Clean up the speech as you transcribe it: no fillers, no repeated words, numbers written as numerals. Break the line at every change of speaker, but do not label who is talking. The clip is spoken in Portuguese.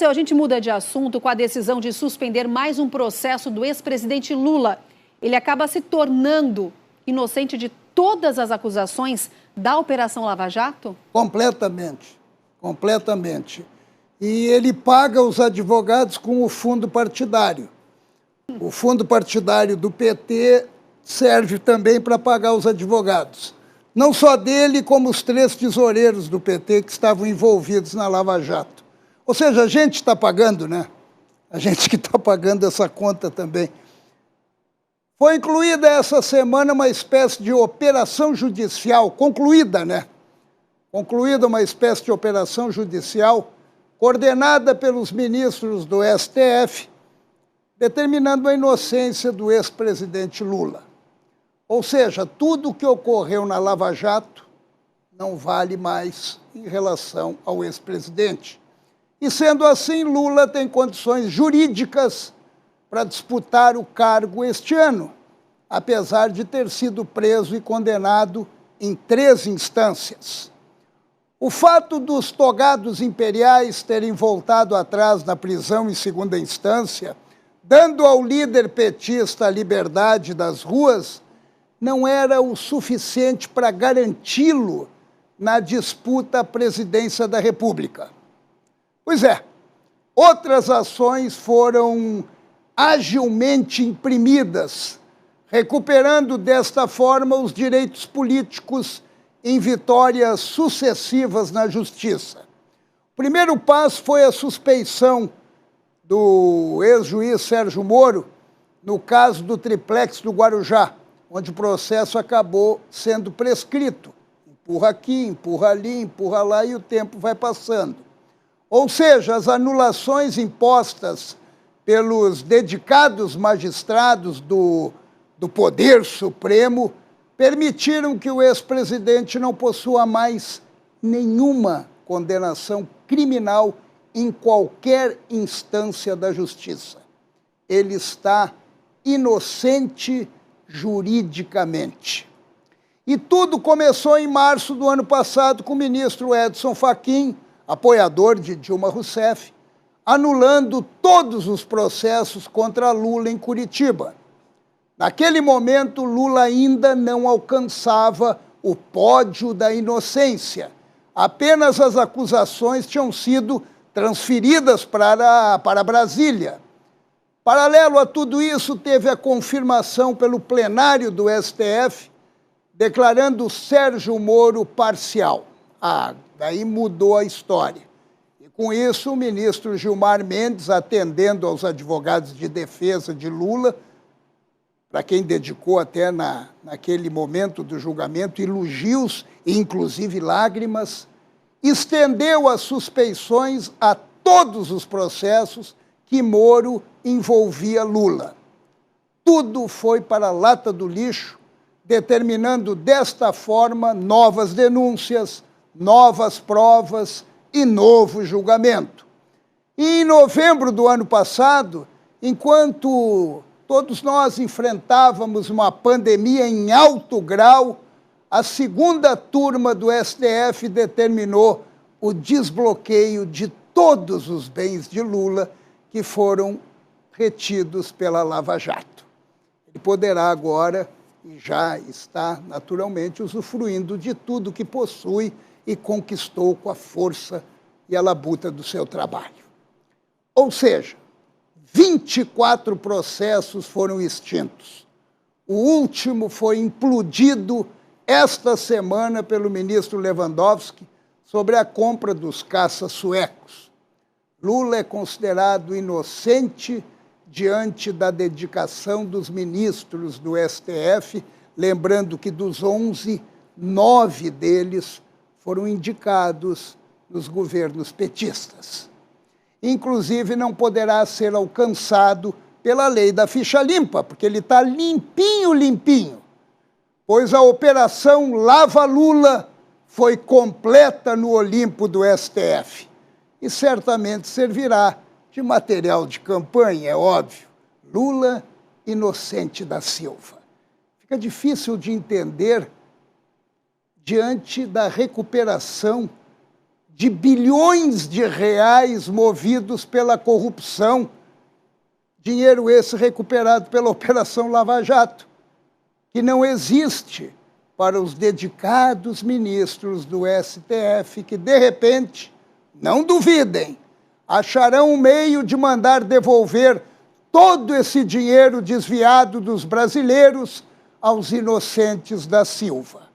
A gente muda de assunto com a decisão de suspender mais um processo do ex-presidente Lula. Ele acaba se tornando inocente de todas as acusações da Operação Lava Jato?
Completamente, completamente. E ele paga os advogados com o fundo partidário. O fundo partidário do PT serve também para pagar os advogados. Não só dele, como os 3 tesoureiros do PT que estavam envolvidos na Lava Jato. Ou seja, a gente está pagando, né? A gente que está pagando essa conta também. Foi incluída essa semana uma espécie de operação judicial, concluída, né? Concluída uma espécie de operação judicial coordenada pelos ministros do STF, determinando a inocência do ex-presidente Lula. Ou seja, tudo o que ocorreu na Lava Jato não vale mais em relação ao ex-presidente. E, sendo assim, Lula tem condições jurídicas para disputar o cargo este ano, apesar de ter sido preso e condenado em 3 instâncias. O fato dos togados imperiais terem voltado atrás na prisão em 2ª instância, dando ao líder petista a liberdade das ruas, não era o suficiente para garanti-lo na disputa à presidência da República. Pois é, outras ações foram agilmente imprimidas, recuperando desta forma os direitos políticos em vitórias sucessivas na Justiça. O primeiro passo foi a suspeição do ex-juiz Sérgio Moro no caso do triplex do Guarujá, onde o processo acabou sendo prescrito. Empurra aqui, empurra ali, empurra lá e o tempo vai passando. Ou seja, as anulações impostas pelos dedicados magistrados do Poder Supremo permitiram que o ex-presidente não possua mais nenhuma condenação criminal em qualquer instância da justiça. Ele está inocente juridicamente. E tudo começou em março do ano passado com o ministro Edson Fachin, apoiador de Dilma Rousseff, anulando todos os processos contra Lula em Curitiba. Naquele momento, Lula ainda não alcançava o pódio da inocência. Apenas as acusações tinham sido transferidas para Brasília. Paralelo a tudo isso, teve a confirmação pelo plenário do STF, declarando Sérgio Moro parcial. Daí mudou a história. E com isso, o ministro Gilmar Mendes, atendendo aos advogados de defesa de Lula, para quem dedicou até naquele momento do julgamento elogios e inclusive lágrimas, estendeu as suspeições a todos os processos que Moro envolvia Lula. Tudo foi para a lata do lixo, determinando desta forma novas denúncias, novas provas e novo julgamento. E em novembro do ano passado, enquanto todos nós enfrentávamos uma pandemia em alto grau, a 2ª turma do STF determinou o desbloqueio de todos os bens de Lula que foram retidos pela Lava Jato. Ele poderá agora, e já está naturalmente, usufruindo de tudo que possui e conquistou com a força e a labuta do seu trabalho. Ou seja, 24 processos foram extintos. O último foi implodido esta semana pelo ministro Lewandowski sobre a compra dos caças suecos. Lula é considerado inocente diante da dedicação dos ministros do STF, lembrando que dos 11, 9 deles foram indicados nos governos petistas. Inclusive, não poderá ser alcançado pela lei da ficha limpa, porque ele está limpinho, limpinho, pois a operação Lava Lula foi completa no Olimpo do STF e certamente servirá de material de campanha, é óbvio. Lula, inocente da Silva. Fica difícil de entender diante da recuperação de bilhões de reais movidos pela corrupção, dinheiro esse recuperado pela Operação Lava Jato, que não existe para os dedicados ministros do STF que, de repente, não duvidem, acharão um meio de mandar devolver todo esse dinheiro desviado dos brasileiros aos inocentes da Silva.